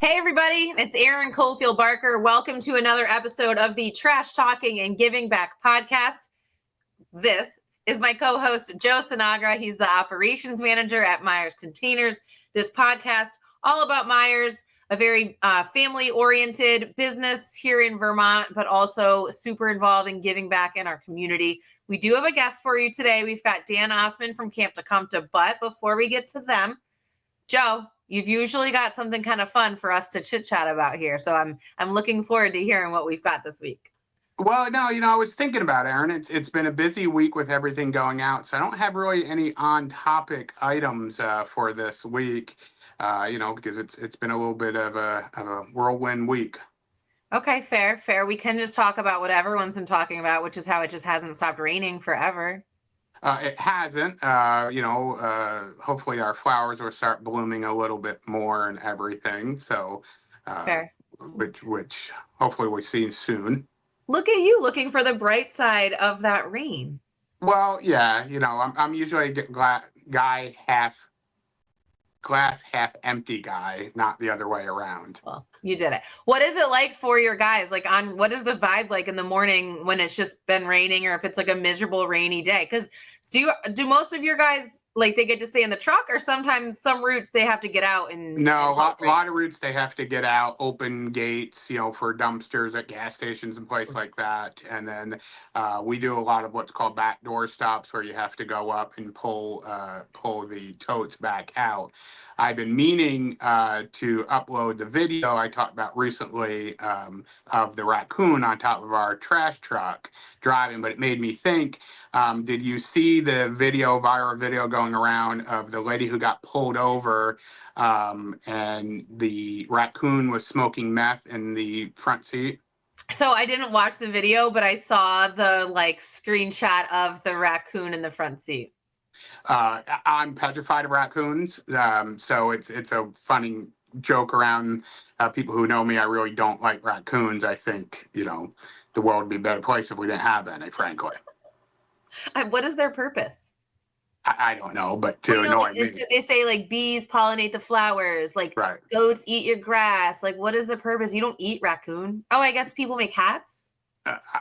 Hey everybody, it's Erin-Coiffel-Barker. Welcome to another episode of the Trash Talking and Giving Back podcast. This is my co-host, Joe Sinagra. He's the operations manager at Myers Containers. This podcast, all about Myers, a very family-oriented business here in Vermont, but also super involved in giving back in our community. We do have a guest for you today. We've got Dan Osman from Camp Ta-Kum-Ta, but before we get to them, Joe, you've usually got something kind of fun for us to chit-chat about here. So I'm looking forward to hearing what we've got this week. Well, no, I was thinking about Erin. It's been a busy week with everything going out, so I don't have really any on-topic items for this week. Because it's been a little bit of a whirlwind week. Okay, fair. We can just talk about what everyone's been talking about, which is how it just hasn't stopped raining forever. It hasn't. Hopefully our flowers will start blooming a little bit more and everything. So, fair. Which hopefully we'll see soon. Look at you looking for the bright side of that rain. Well, yeah, I'm usually a guy glass half empty guy, not the other way around. Well, you did it. What is it like for your guys? What is the vibe like in the morning when it's just been raining, or if it's like a miserable rainy day? Because do most of your guys they get to stay in the truck, or sometimes some routes they have to get out and no, a lot of routes they have to get out, open gates, for dumpsters at gas stations and places like that. And then we do a lot of what's called backdoor stops, where you have to go up and pull the totes back out. I've been meaning to upload the video I talked about recently of the raccoon on top of our trash truck driving, but it made me think, did you see the viral video going around of the lady who got pulled over and the raccoon was smoking meth in the front seat? So I didn't watch the video, but I saw the screenshot of the raccoon in the front seat. I'm petrified of raccoons, so it's a funny joke around people who know me. I really don't like raccoons. I think the world would be a better place if we didn't have any, frankly. What is their purpose? I don't know, but to annoy me. They say bees pollinate the flowers, right. Goats eat your grass. What is the purpose? You don't eat raccoon. Oh, I guess people make hats?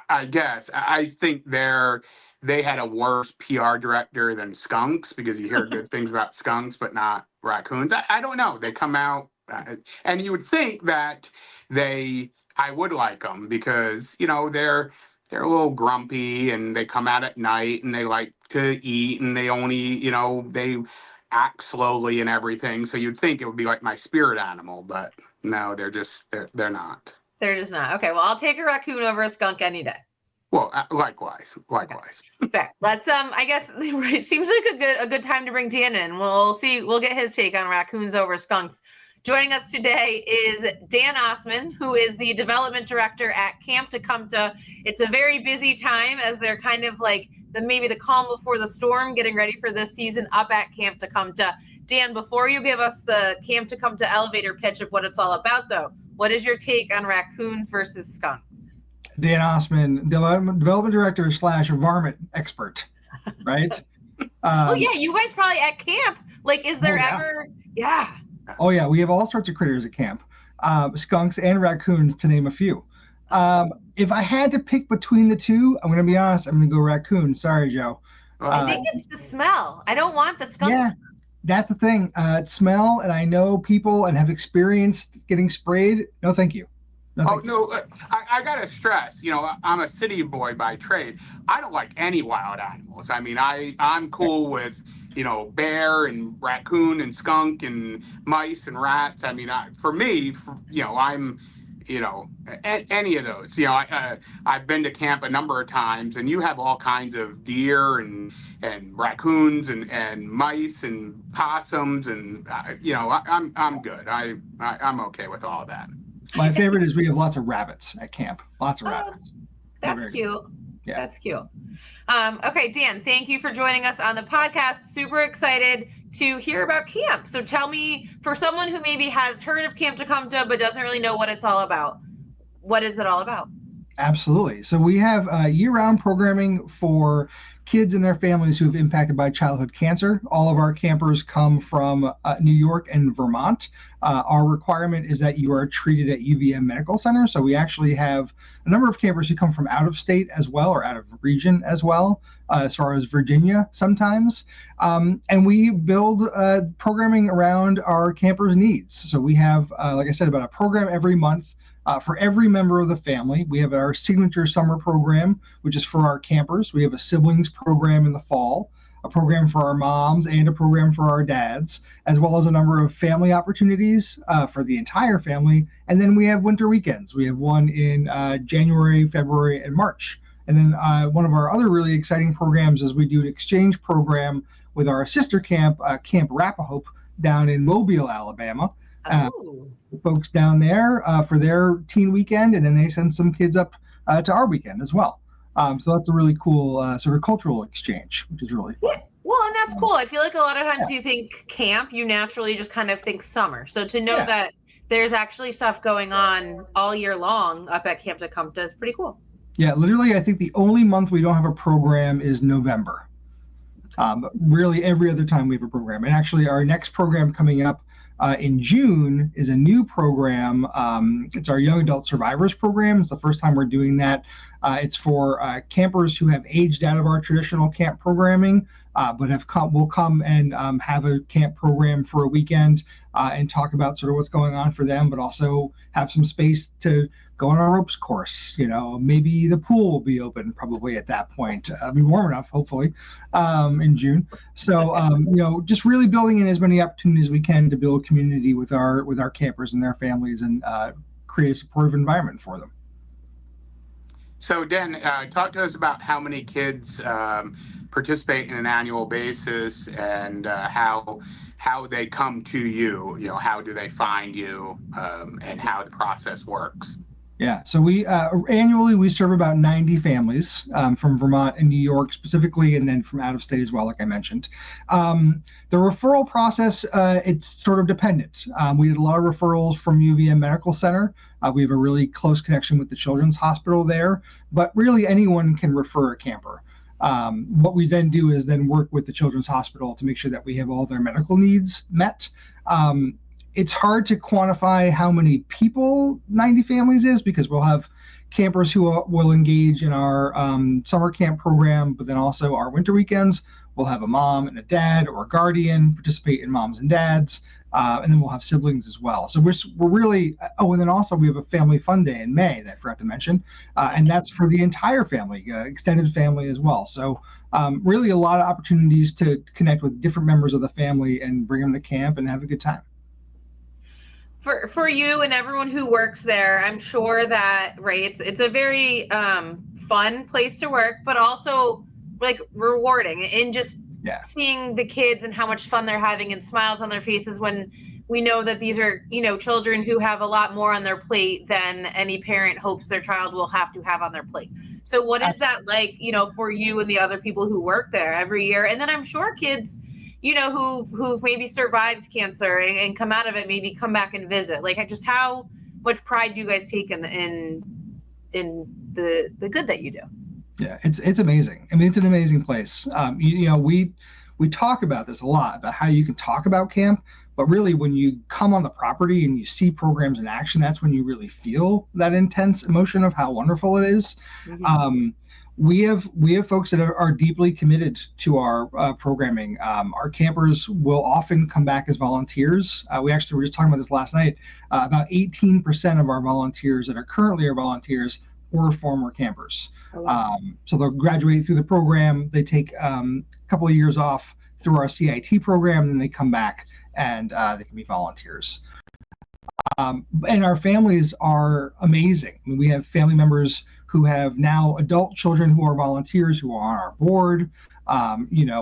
I guess. I think they had a worse PR director than skunks, because you hear good things about skunks, but not raccoons. I don't know. They come out, and you would think that I would like them, because, they're a little grumpy, and they come out at night, and they like to eat, and they only, they act slowly and everything. So you'd think it would be like my spirit animal, but no, they're not. They're just not. Okay, well, I'll take a raccoon over a skunk any day. Well, likewise. Okay. Let's I guess it seems like a good time to bring Dan in. We'll see. We'll get his take on raccoons over skunks. Joining us today is Dan Osman, who is the development director at Camp Ta-Kum-Ta. It's a very busy time, as they're kind of maybe the calm before the storm, getting ready for this season up at Camp Ta-Kum-Ta. Dan, before you give us the Camp Ta-Kum-Ta elevator pitch of what it's all about, though, what is your take on raccoons versus skunks? Dan Osman, development director / varmint expert, right? Oh yeah, you guys probably at camp. Is there ever? Yeah. Oh yeah, we have all sorts of critters at camp, skunks and raccoons, to name a few. If I had to pick between the two, I'm going to be honest. I'm going to go raccoon. Sorry, Joe. I think it's the smell. I don't want the skunk. Yeah, that's the thing. Smell, and I know people and have experienced getting sprayed. No, thank you. I gotta stress, I'm a city boy by trade. I don't like any wild animals. I mean, I'm cool with, bear and raccoon and skunk and mice and rats. I mean, I'm, any of those. I've been to camp a number of times, and you have all kinds of deer and raccoons and mice and possums, and I'm good. I'm okay with all of that. My favorite is we have lots of rabbits at camp. Lots of rabbits. That's cute. Yeah. That's cute. Okay, Dan, thank you for joining us on the podcast. Super excited to hear about camp. So tell me, for someone who maybe has heard of Camp Ta-Kum-Ta but doesn't really know what it's all about, what is it all about? Absolutely. So we have year-round programming for kids and their families who have impacted by childhood cancer. All of our campers come from New York and Vermont. Our requirement is that you are treated at UVM Medical Center. So we actually have a number of campers who come from out of state as well, or out of region as well, as far as Virginia sometimes. And we build programming around our campers' needs. So we have, like I said, about a program every month for every member of the family. We have our signature summer program, which is for our campers. We have a siblings program in the fall, a program for our moms, and a program for our dads, as well as a number of family opportunities for the entire family. And then we have winter weekends. We have one in January, February, and March. And then one of our other really exciting programs is we do an exchange program with our sister camp, Camp Rapahope, down in Mobile, Alabama. Folks down there for their teen weekend, and then they send some kids up to our weekend as well. So that's a really cool sort of cultural exchange, which is really fun. Well, and that's cool. I feel like a lot of times you think camp, you naturally just kind of think summer. So to know that there's actually stuff going on all year long up at Camp Ta-Kum-Ta is pretty cool. Yeah, literally, I think the only month we don't have a program is November. Really, every other time we have a program. And actually, our next program coming up in June is a new program. It's our Young Adult Survivors program. It's the first time we're doing that. It's for campers who have aged out of our traditional camp programming, but will come and have a camp program for a weekend and talk about sort of what's going on for them, but also have some space to go on a ropes course. Maybe the pool will be open probably at that point. Be warm enough, hopefully, in June. So, just really building in as many opportunities as we can to build community with our campers and their families, and create a supportive environment for them. So, Dan, talk to us about how many kids participate in an annual basis, and how they come to you. How do they find you, and how the process works. Yeah, so we annually we serve about 90 families from Vermont and New York specifically, and then from out of state as well, like I mentioned. The referral process, it's sort of dependent. We did a lot of referrals from UVM Medical Center. We have a really close connection with the Children's Hospital there, but really anyone can refer a camper. What we then do is then work with the Children's Hospital to make sure that we have all their medical needs met. It's hard to quantify how many people 90 families is, because we'll have campers who will engage in our summer camp program, but then also our winter weekends. We'll have a mom and a dad or a guardian participate in moms and dads, and then we'll have siblings as well. So we're really, and then also we have a family fun day in May that I forgot to mention, and that's for the entire family, extended family as well. So really a lot of opportunities to connect with different members of the family and bring them to camp and have a good time. For you and everyone who works there, I'm sure that, right, it's a very fun place to work, but also like rewarding, and just seeing the kids and how much fun they're having and smiles on their faces when we know that these are, children who have a lot more on their plate than any parent hopes their child will have to have on their plate. So what is that like, for you and the other people who work there every year? And then I'm sure kids, who've maybe survived cancer and come out of it, maybe come back and visit. Like, just how much pride do you guys take in the good that you do? Yeah, it's amazing. I mean, it's an amazing place. We talk about this a lot, about how you can talk about camp, but really when you come on the property and you see programs in action, that's when you really feel that intense emotion of how wonderful it is. Mm-hmm. We have folks that are deeply committed to our programming. Our campers will often come back as volunteers. We actually were just talking about this last night. About 18% of our volunteers that are currently our volunteers were former campers. Oh, wow. So they'll graduate through the program. They take a couple of years off through our CIT program, and then they come back and they can be volunteers. And our families are amazing. I mean, we have family members who have now adult children who are volunteers, who are on our board.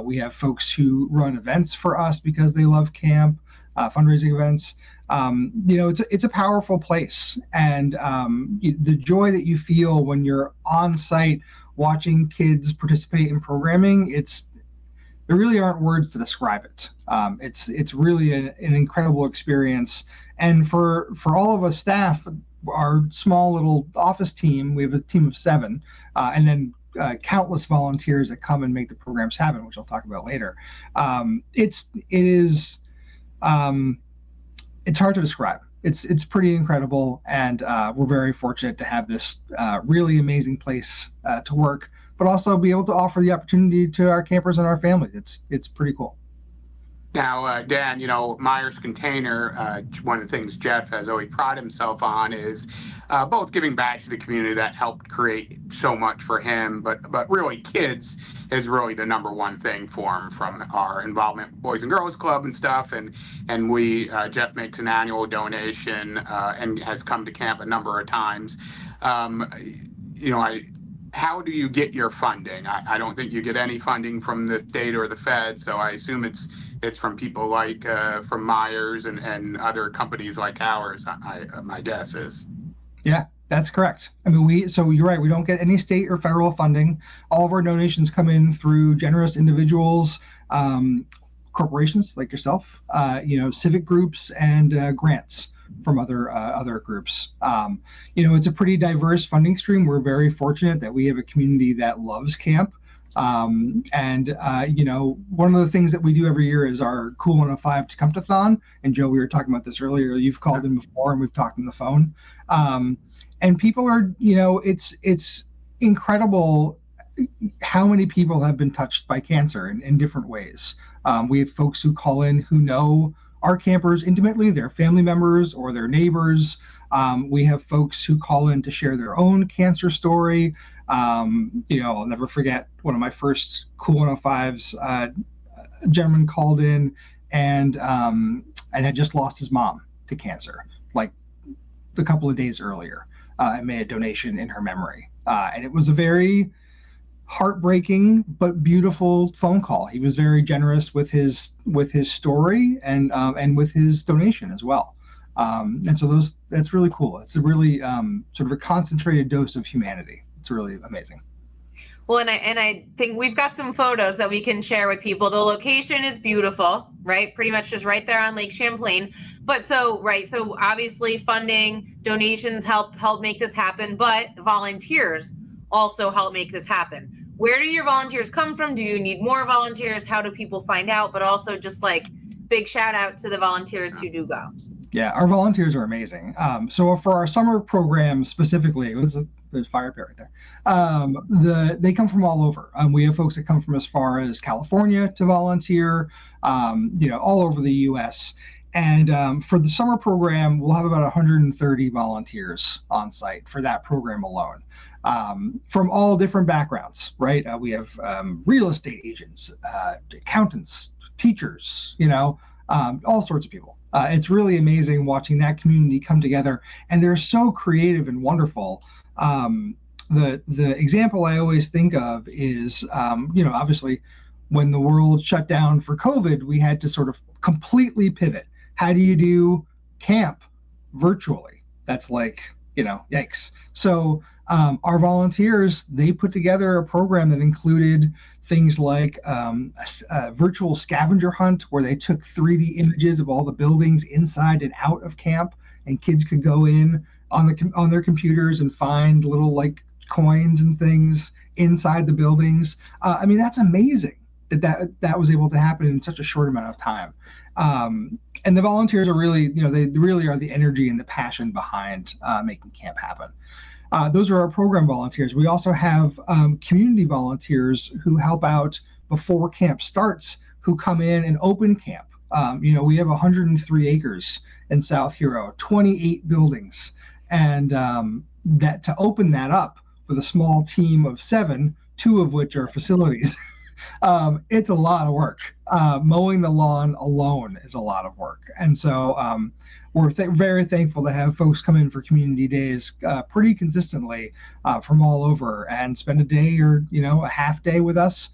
We have folks who run events for us because they love camp, fundraising events. It's a powerful place, and the joy that you feel when you're on site watching kids participate in programming, there really aren't words to describe it. It's really an incredible experience. And for all of us staff, our small little office team, we have a team of 7, and then countless volunteers that come and make the programs happen, which I'll talk about later. It is it's hard to describe. It's pretty incredible, and we're very fortunate to have this really amazing place to work, but also be able to offer the opportunity to our campers and our families. It's pretty cool. Now, Dan, Myers Container, one of the things Jeff has always prided himself on is both giving back to the community that helped create so much for him, but really kids is really the number one thing for him, from our involvement with Boys and Girls Club and stuff. And Jeff makes an annual donation and has come to camp a number of times. How do you get your funding? I don't think you get any funding from the state or the Fed, so I assume it's from people like from Myers and other companies like ours. My guess is. Yeah, that's correct. I mean, so you're right. We don't get any state or federal funding. All of our donations come in through generous individuals, corporations like yourself, civic groups, and grants from other groups. It's a pretty diverse funding stream. We're very fortunate that we have a community that loves camp. One of the things that we do every year is our Cool 105 Ta-Kum-Ta-thon. And Joe, we were talking about this earlier. You've called in before, and we've talked on the phone. And people are, it's incredible how many people have been touched by cancer in different ways. We have folks who call in who know our campers intimately, their family members or their neighbors. We have folks who call in to share their own cancer story. I'll never forget one of my first Cool 105s. A gentleman called in and had just lost his mom to cancer, like a couple of days earlier, and made a donation in her memory. And it was a very heartbreaking but beautiful phone call. He was very generous with his story and with his donation as well. And so that's really cool. It's a really sort of a concentrated dose of humanity. It's really amazing. Well, and I think we've got some photos that we can share with people. The location is beautiful, right? Pretty much just right there on Lake Champlain. But so obviously funding, donations help make this happen, but volunteers also help make this happen. Where do your volunteers come from? Do you need more volunteers? How do people find out? But also just like big shout out to the volunteers who do go. Yeah, our volunteers are amazing. So for our summer program specifically, there's fire pit right there. They come from all over. We have folks that come from as far as California to volunteer, all over the U.S. And for the summer program, we'll have about 130 volunteers on site for that program alone, from all different backgrounds, right? We have real estate agents, accountants, teachers, all sorts of people. It's really amazing watching that community come together, and they're so creative and wonderful. The example I always think of is, obviously when the world shut down for COVID, we had to sort of completely pivot. How do you do camp virtually? That's like, yikes. So our volunteers, they put together a program that included things like a virtual scavenger hunt where they took 3D images of all the buildings inside and out of camp, and kids could go in on their computers and find little like coins and things inside the buildings. That's amazing that was able to happen in such a short amount of time. And the volunteers are really, they really are the energy and the passion behind making camp happen. Those are our program volunteers. We also have community volunteers who help out before camp starts, who come in and open camp. We have 103 acres in South Hero, 28 buildings. And that to open that up with a small team of 7, 2 of which are facilities, it's a lot of work. Mowing the lawn alone is a lot of work. And so we're very thankful to have folks come in for community days pretty consistently from all over and spend a day or a half day with us,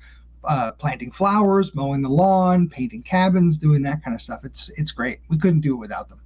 planting flowers, mowing the lawn, painting cabins, doing that kind of stuff. It's great. We couldn't do it without them.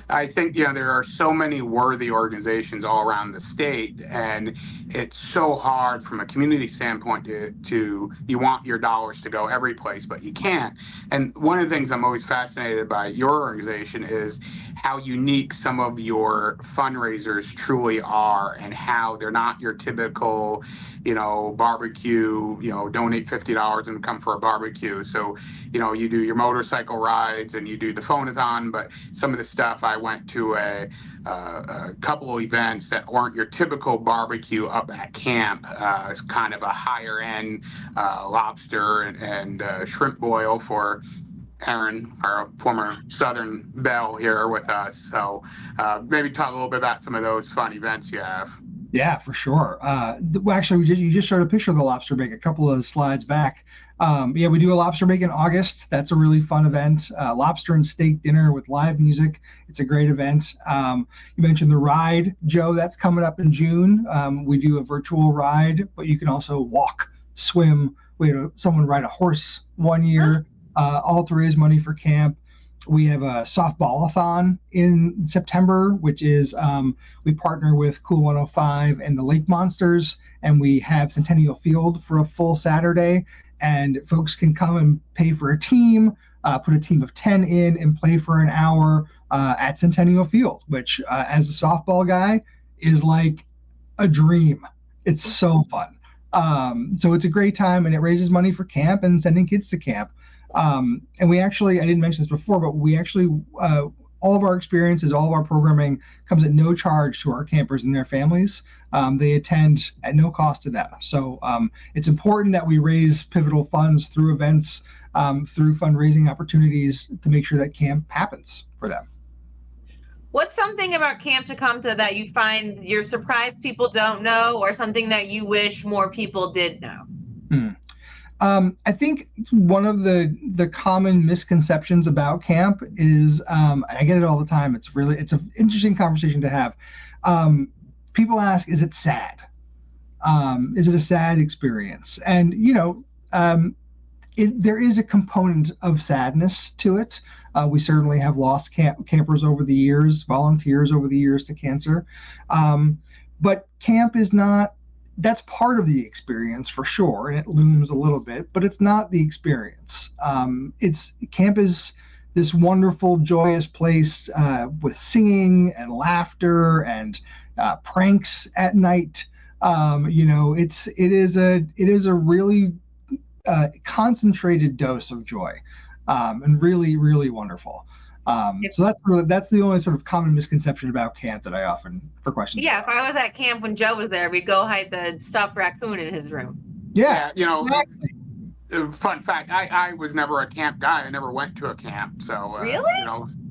I think, there are so many worthy organizations all around the state, and it's so hard from a community standpoint to you want your dollars to go every place, but you can't. And one of the things I'm always fascinated by your organization is how unique some of your fundraisers truly are, and how they're not your typical, barbecue, donate $50 and come for a barbecue. So, you do your motorcycle rides and you do the phone-a-thon, but some of the stuff, I went to a couple of events that weren't your typical barbecue up at camp. It's kind of a higher end lobster and shrimp boil for Erin, our former Southern Belle, here with us. So maybe talk a little bit about some of those fun events you have. Yeah, for sure. Actually, you just showed a picture of the lobster bake a couple of slides back. We do a lobster bake in August. That's a really fun event. Lobster and steak dinner with live music. It's a great event. You mentioned the ride, Joe. That's coming up in June. We do a virtual ride, but you can also walk, swim. We had someone ride a horse one year, all to raise money for camp. We have a softball-a-thon in September, which is we partner with Cool 105 and the Lake Monsters, and we have Centennial Field for a full Saturday, and folks can come and pay for a team, put a team of 10 in and play for an hour at Centennial Field, which as a softball guy is like a dream. It's so fun. So it's a great time, and it raises money for camp and sending kids to camp. And we actually, I didn't mention this before, but we actually, all of our experiences, all of our programming comes at no charge to our campers and their families. They attend at no cost to them. So it's important that we raise pivotal funds through events, through fundraising opportunities to make sure that camp happens for them. What's something about Camp Ta-Kum-Ta that you find you're surprised people don't know, or something that you wish more people did know? I think one of the common misconceptions about camp is, I get it all the time. It's an interesting conversation to have. People ask, is it sad? Is it a sad experience? And, there is a component of sadness to it. We certainly have lost campers over the years, volunteers over the years to cancer. But camp is not, that's part of the experience for sure, and it looms a little bit, but it's not the experience. Camp is this wonderful, joyous place with singing and laughter and pranks at night. It is a really concentrated dose of joy, and really, really wonderful. So that's the only sort of common misconception about camp that I often for questions. Yeah, if I was at camp when Joe was there, we'd go hide the stuffed raccoon in his room. Yeah, exactly. Fun fact: I was never a camp guy. I never went to a camp. So really,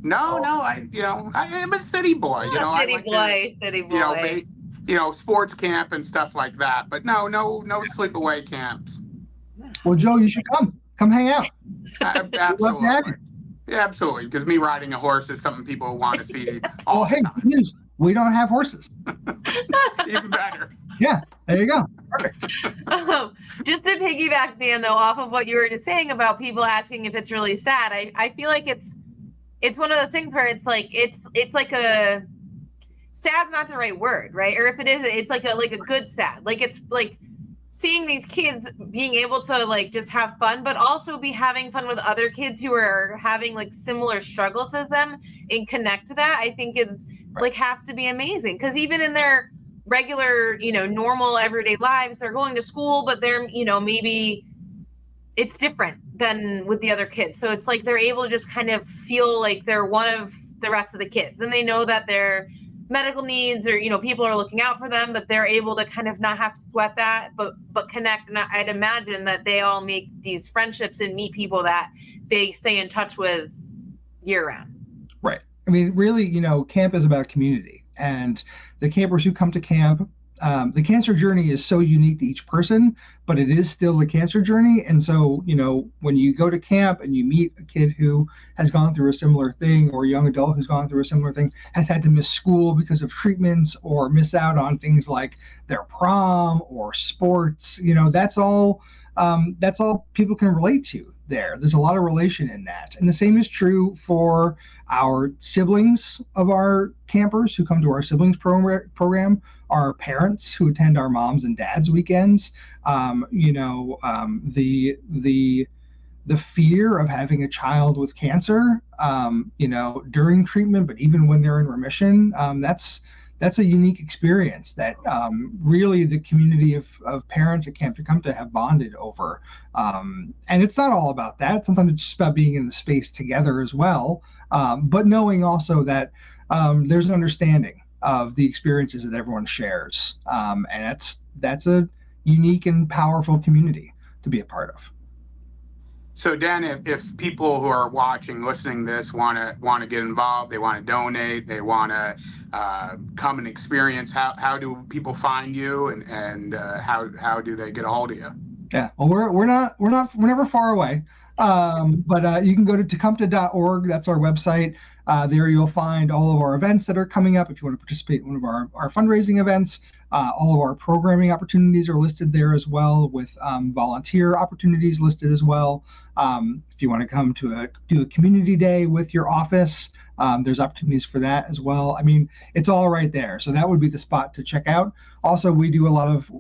no. I am a city boy. City boy. Sports camp and stuff like that. But no sleepaway camps. Well, Joe, you should come hang out. Absolutely. Yeah, absolutely. Because me riding a horse is something people want to see all the time. Good news. We don't have horses. Even better. Yeah, there you go. Perfect. Just to piggyback, Dan, though, off of what you were just saying about people asking if it's really sad, I feel like it's one of those things where it's like a sad's not the right word, right? Or if it is, it's like a good sad. Like it's like seeing these kids being able to like just have fun, but also be having fun with other kids who are having like similar struggles as them and connect to that, I think is like has to be amazing. Because even in their regular, normal everyday lives, they're going to school, but they're, maybe it's different than with the other kids. So it's like they're able to just kind of feel like they're one of the rest of the kids, and they know that their medical needs or people are looking out for them, but they're able to kind of not have to sweat that, but connect. And I'd imagine that they all make these friendships and meet people that they stay in touch with year round. Right. I mean, really, camp is about community, and the campers who come to camp, the cancer journey is so unique to each person, but it is still the cancer journey. And so, when you go to camp and you meet a kid who has gone through a similar thing, or a young adult who's gone through a similar thing, has had to miss school because of treatments or miss out on things like their prom or sports, that's all people can relate to there. There's a lot of relation in that. And the same is true for our siblings of our campers who come to our siblings program, our parents who attend our moms and dads weekends, the the fear of having a child with cancer, during treatment, but even when they're in remission, that's a unique experience that really the community of parents at Camp Ta-Kum-Ta have bonded over. And it's not all about that. Sometimes it's just about being in the space together as well, but knowing also that there's an understanding of the experiences that everyone shares. And that's a unique and powerful community to be a part of. So Dan, if people who are watching, listening to this want to get involved, they want to donate, they want to come and experience, how do people find you, and how do they get a hold of you? Yeah, well, we're never far away, but you can go to tacumta.org. That's our website. There you'll find all of our events that are coming up. If you want to participate in one of our fundraising events, all of our programming opportunities are listed there as well, with volunteer opportunities listed as well. If you want to come to do a community day with your office, there's opportunities for that as well. I mean, it's all right there. So that would be the spot to check out. Also, we do a lot of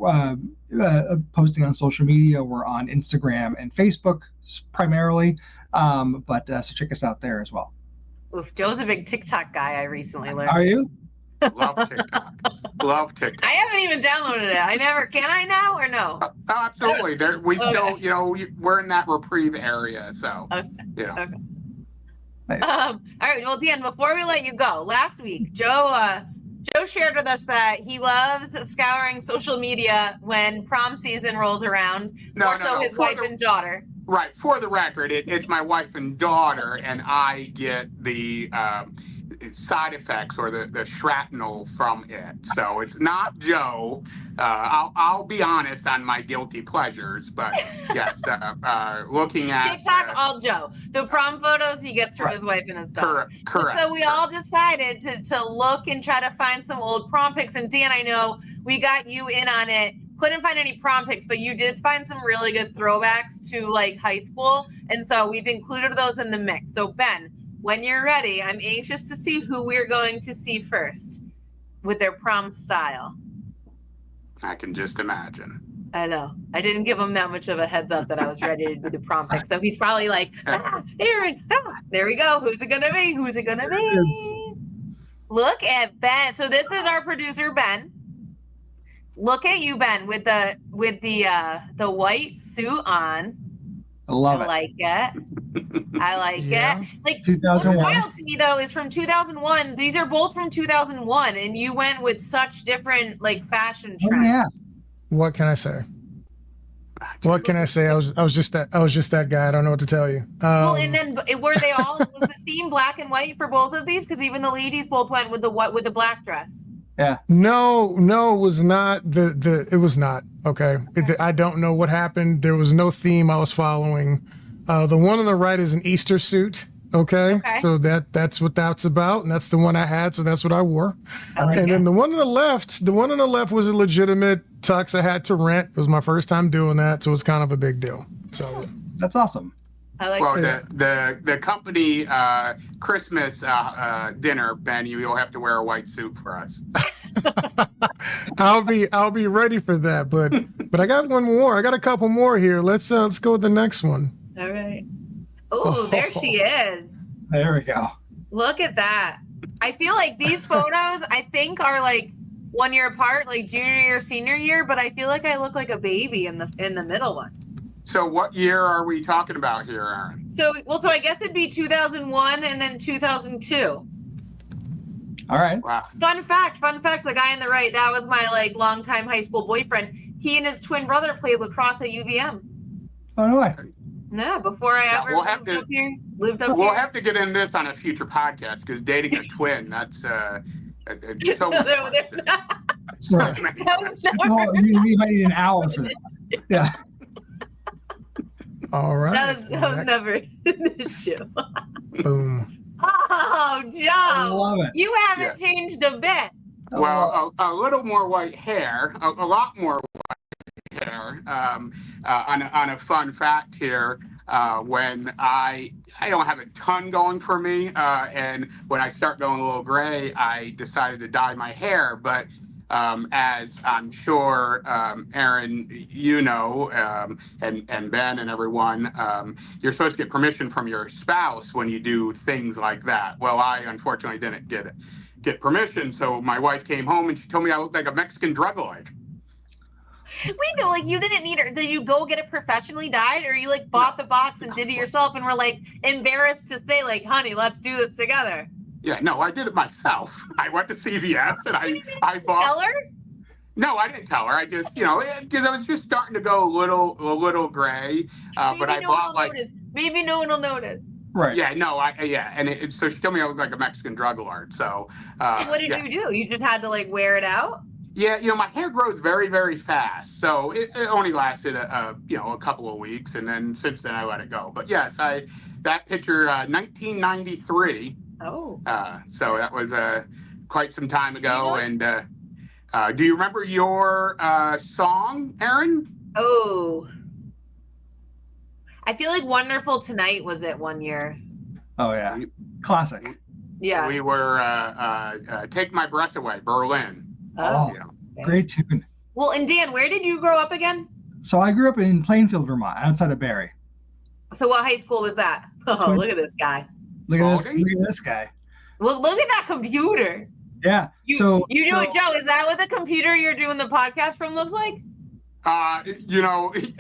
posting on social media. We're on Instagram and Facebook primarily, so check us out there as well. Oof, Joe's a big TikTok guy, I recently learned. Are you? Love TikTok. Love TikTok. I haven't even downloaded it. Can I now or no? Oh, absolutely. We still, we're in that reprieve area. So, Okay. Okay. Nice. All right. Well, Dan, before we let you go, last week, Joe shared with us that he loves scouring social media when prom season rolls around. More so his wife and daughter. Right. For the record, it's my wife and daughter, and I get the side effects or the shrapnel from it. So it's not Joe. I'll be honest on my guilty pleasures, but yes, looking at TikTok, all Joe. The prom photos he gets from his wife and his daughter. Correct. So we all decided to look and try to find some old prom pics. And Dan, I know we got you in on it. Couldn't find any prom pics, but you did find some really good throwbacks to like high school. And so we've included those in the mix. So Ben, when you're ready, I'm anxious to see who we're going to see first with their prom style. I can just imagine. I know. I didn't give him that much of a heads up that I was ready to do the prom pic. So he's probably like, Erin, there we go. Who's it going to be? Who's it going to be? Look at Ben. So this is our producer, Ben. Look at you, Ben, with the white suit on. I love I it. like it. I like Yeah. it. Like, what's 2001. wild to me though is from 2001. These are both from 2001, and you went with such different like fashion Oh, trends. yeah. What can I say? What can I say? I was just that guy. I don't know what to tell you. Well, and then were they all was the theme black and white for both of these? Because even the ladies both went with the black dress. No, it was not it was not. Okay. I don't know what happened. There was no theme I was following. The one on the right is an Easter suit. Okay. So that's what that's about. And that's the one I had. So that's what I wore. And then the one on the left was a legitimate tux I had to rent. It was my first time doing that. So it's kind of a big deal. So That's awesome. I like Well, it. the company Christmas dinner, Ben, you'll have to wear a white suit for us. I'll be ready for that. But I got one more. I got a couple more here. Let's go with the next one. All right. Oh, there she is. There we go. Look at that. I feel like these photos, I think, are like 1 year apart, like junior year, senior year, but I feel like I look like a baby in the middle one. So what year are we talking about here, Erin? So I guess it'd be 2001 and then 2002. All right. Wow. Fun fact, the guy on the right, that was my like longtime high school boyfriend. He and his twin brother played lacrosse at UVM. Oh, no way. Yeah, before I ever we'll have lived up We'll here. have to get in this on a future podcast because dating a twin, that's so Right. Well, you might need an hour for that. Yeah. All right. That was never an issue. Boom. Oh, Joe. I love it. You haven't changed a bit. Well, a little more white hair, a lot more white hair. On a fun fact here, when I don't have a ton going for me, and when I start going a little gray, I decided to dye my hair. But as I'm sure, Erin, you know, and Ben and everyone, you're supposed to get permission from your spouse when you do things like that. Well, I unfortunately didn't get permission, so my wife came home and she told me I looked like a Mexican drug lord. Wait, no, like you didn't need her. Did you go get it professionally dyed, or you like bought the box and did it yourself and were like embarrassed to say like, honey, let's do this together? Yeah, no, I did it myself. I went to CVS and I bought. Tell her? No, I didn't tell her. I just, because I was just starting to go a little gray. But I bought like. Maybe no one will notice. Right. Yeah, no, and so she told me I looked like a Mexican drug lord. So. What did you do? You just had to like wear it out? Yeah, my hair grows very, very fast. So it only lasted a couple of weeks, and then since then I let it go. But yes, that picture, 1993. Oh. So that was quite some time ago. And do you remember your song, Erin? Oh. I feel like Wonderful Tonight was it one year. Oh yeah, classic. Yeah. We were Take My Breath Away, Berlin. Oh, great tune. Well, and Dan, where did you grow up again? So I grew up in Plainfield, Vermont, outside of Barrie. So what high school was that? Oh, look at this guy. Look at this guy. Well, look at that computer. Yeah. You do it, Joe. Is that what the computer you're doing the podcast from looks like? Absolutely.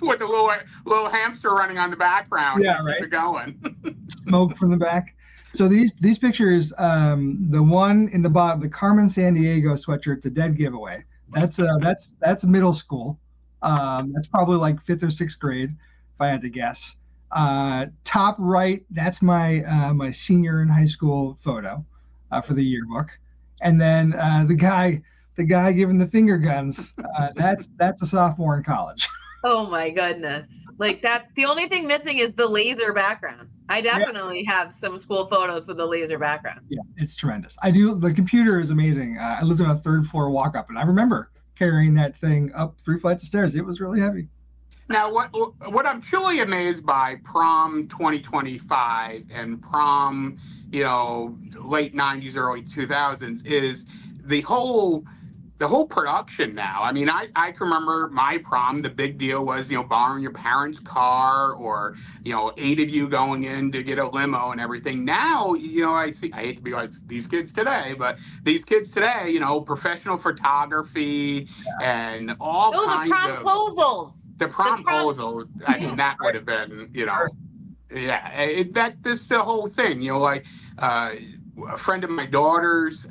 With a little hamster running on the background. Yeah, right. Keep it going. Smoke from the back. So these pictures, the one in the bottom, the Carmen Sandiego sweatshirt's a dead giveaway. That's middle school. That's probably like 5th or 6th grade, if I had to guess. Top right, that's my senior in high school photo for the yearbook. And then the guy giving the finger guns, that's a sophomore in college. Oh my goodness. Like that's the only thing missing is the laser background. I definitely have some school photos with the laser background. Yeah, it's tremendous. The computer is amazing. I lived on a 3rd floor walk up and I remember carrying that thing up 3 flights of stairs. It was really heavy. Now, what I'm truly amazed by prom 2025 and prom, late 90s, early 2000s is the whole production now. I mean, I can remember my prom, the big deal was, borrowing your parents' car or, 8 of you going in to get a limo and everything. Now, I hate to be like these kids today, but these kids today, professional photography and all kinds the promposals. The promposals, I mean, that would have been, that's the whole thing, a friend of my daughter's,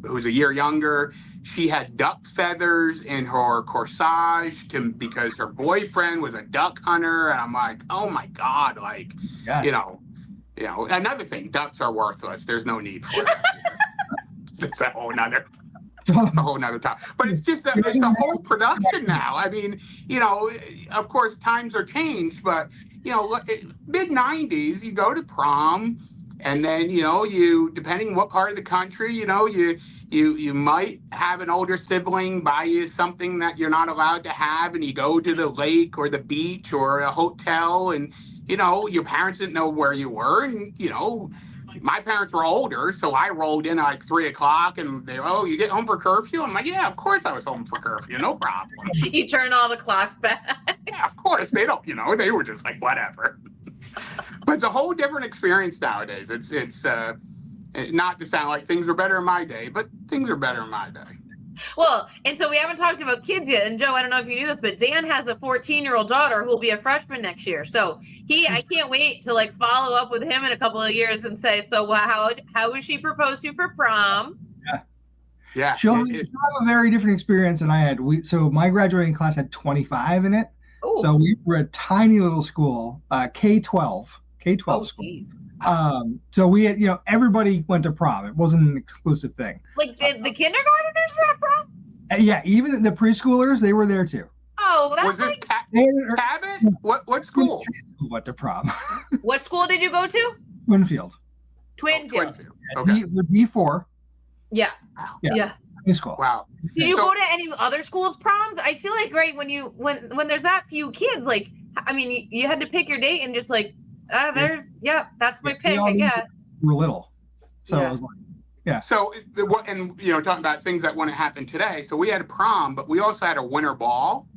who's a year younger, she had duck feathers in her corsage because her boyfriend was a duck hunter. And I'm like, oh my God, another thing, ducks are worthless. There's no need for it. It's a whole nother topic. But it's just it's the whole production now. I mean, of course, times are changed, but, mid 90s, you go to prom and then, you, depending what part of the country, you might have an older sibling buy you something that you're not allowed to have, and you go to the lake or the beach or a hotel, and your parents didn't know where you were, and my parents were older, so I rolled in at like 3 o'clock, and you get home for curfew? I'm like, yeah, of course I was home for curfew, no problem. You turn all the clocks back. Yeah, of course. They don't, they were just like, whatever. But it's a whole different experience nowadays. It's not to sound like things were better in my day, but things are better in my day. Well, and so we haven't talked about kids yet. And Joe, I don't know if you knew this, but Dan has a 14-year-old daughter who will be a freshman next year. So I can't wait to follow up with him in a couple of years and say, so how was she proposed to for prom? Yeah. She'll have a very different experience than I had. So my graduating class had 25 in it. Ooh. So we were a tiny little school, K-12 school. So we had, everybody went to prom. It wasn't an exclusive thing. Like the kindergartners were at prom? Yeah, even the preschoolers, they were there too. Oh, that's was this Cabot? What school? Went to prom. What school did you go to? Twinfield. Twinfield. Okay. D4. Yeah. School. Wow. Did you go to any other schools' proms? I feel like when there's that few kids, you had to pick your date and just that's my pick, I guess. We were little, so it was Yeah. So, and talking about things that wouldn't happen today. So we had a prom, but we also had a winter ball.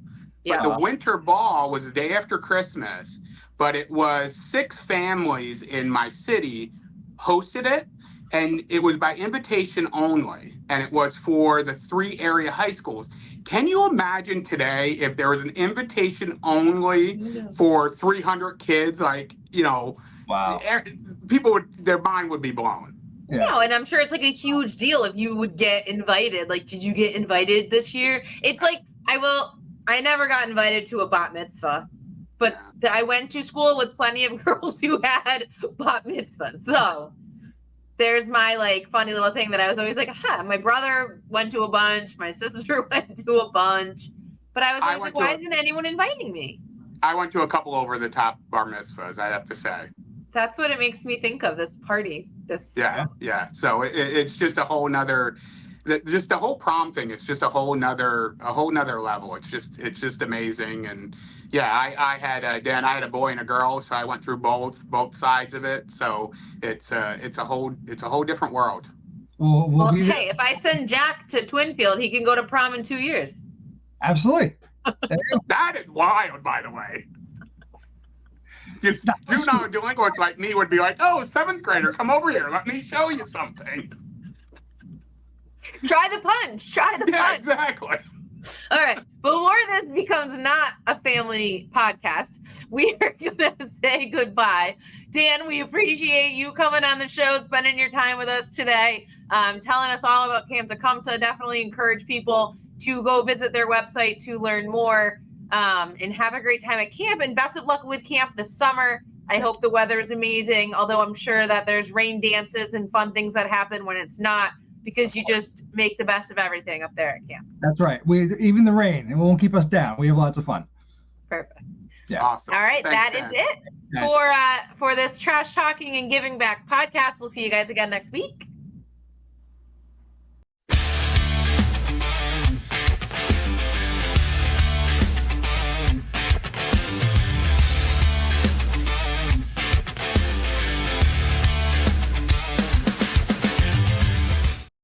Yeah. But the winter ball was the day after Christmas, but it was 6 families in my city hosted it, and it was by invitation only, and it was for the 3 area high schools. Can you imagine today if there was an invitation only for 300 kids? Wow. People their mind would be blown. Yeah. No, and I'm sure it's like a huge deal if you would get invited. Like, did you get invited this year? It's like, I never got invited to a bat mitzvah, but I went to school with plenty of girls who had bat mitzvahs. So there's my funny little thing that I was always like, my brother went to a bunch, my sister went to a bunch, but I was always like, why isn't anyone inviting me? I went to a couple over the top bar mitzvahs, I have to say. That's what it makes me think of, this party. Yeah. So it's just a whole nother, just the whole prom thing. It's just a whole nother level. It's just amazing. And yeah, I had a boy and a girl, so I went through both sides of it. So it's a whole different world. Well, hey, if I send Jack to Twinfield, he can go to prom in 2 years. Absolutely. That is wild, by the way. Juvenile delinquents like me would be like, oh, 7th grader, come over here. Let me show you something. Try the punch. Yeah, exactly. All right. Before this becomes not a family podcast, we are going to say goodbye. Dan, we appreciate you coming on the show, spending your time with us today, telling us all about Camp Ta-Kum-Ta. Definitely encourage people to go visit their website to learn more. And have a great time at camp, and best of luck with camp this summer. I hope the weather is amazing, although I'm sure that there's rain dances and fun things that happen when it's not, because you just make the best of everything up there at camp. That's right. Even the rain, it won't keep us down. We have lots of fun. Perfect. Yeah. Awesome. All right. Thanks, that is it Nice. for this Trash Talking and Giving Back podcast. We'll see you guys again next week.